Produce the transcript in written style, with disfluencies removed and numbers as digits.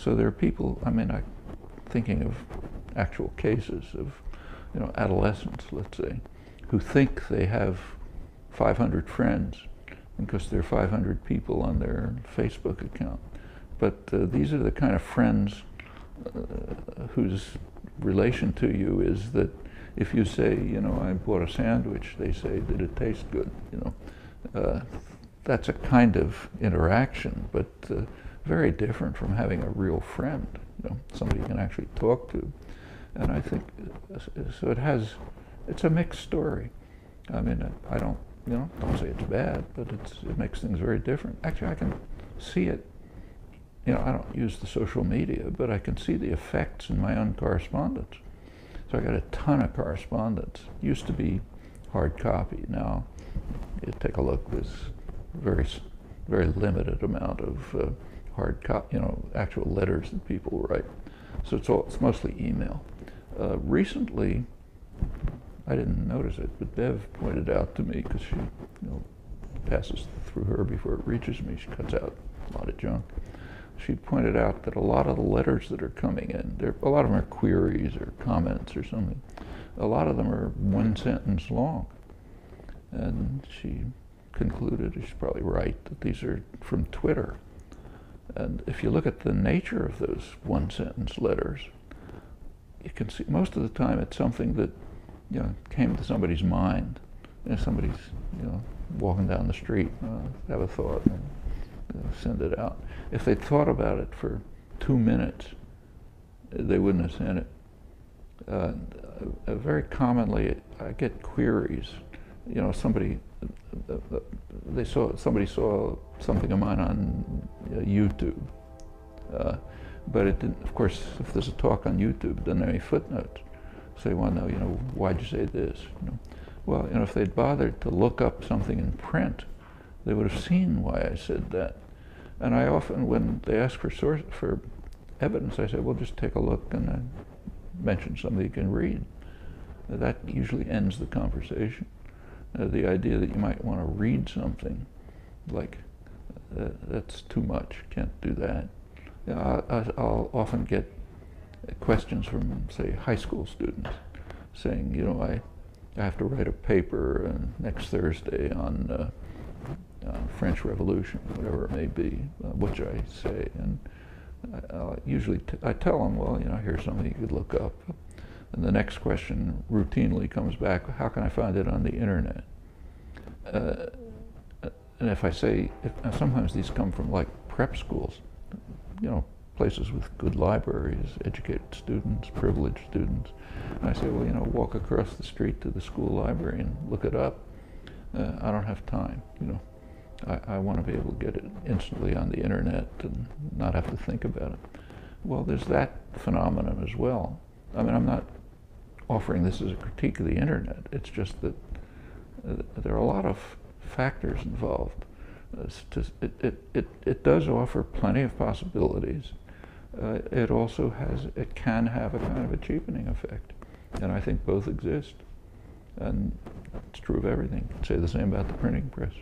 So there are people, I mean, thinking of actual cases of, adolescents, let's say, who think they have 500 friends because there are 500 people on their Facebook account. But these are the kind of friends whose relation to you is that if you say, I bought a sandwich, they say, did it taste good? That's a kind of interaction, but very different from having a real friend, somebody you can actually talk to. And I think, so it's a mixed story. I mean, I don't say it's bad, but it makes things very different. Actually, I can see it. I don't use the social media, but I can see the effects in my own correspondence. So I got a ton of correspondence. It used to be hard copy. Now, you take a look, there's very, very limited amount of hard copy, actual letters that people write. So it's mostly email. Recently, I didn't notice it, but Bev pointed out to me, because she passes through her before it reaches me. She cuts out a lot of junk. She pointed out that a lot of the letters that are coming in, a lot of them are queries or comments or something. A lot of them are one sentence long. And she concluded, she's probably right, that these are from Twitter. And if you look at the nature of those one sentence letters, you can see most of the time it's something that came to somebody's mind. Somebody's walking down the street, have a thought, and send it out. If they'd thought about it for 2 minutes, they wouldn't have sent it. Very commonly, I get queries. Somebody saw something of mine on YouTube, but it didn't. Of course, if there's a talk on YouTube, it doesn't have any footnotes. So they want to know, why'd you say this? Well, if they'd bothered to look up something in print, they would have seen why I said that. And I often, when they ask for evidence, I say, well, just take a look, and I mention something you can read. That usually ends the conversation. The idea that you might want to read something, like, that's too much, can't do that. I'll often get questions from, say, high school students saying, I have to write a paper next Thursday on French Revolution, whatever it may be. What should I say? And usually I tell them, well, here's something you could look up. And the next question routinely comes back, how can I find it on the internet? And if I say, sometimes these come from like prep schools, places with good libraries, educated students, privileged students. And I say, well, walk across the street to the school library and look it up. I don't have time, I want to be able to get it instantly on the internet and not have to think about it. Well, there's that phenomenon as well. I mean, I'm not offering this as a critique of the internet. It's just that there are a lot of factors involved. It does offer plenty of possibilities. It can have a kind of a cheapening effect. And I think both exist. And it's true of everything. You can say the same about the printing press.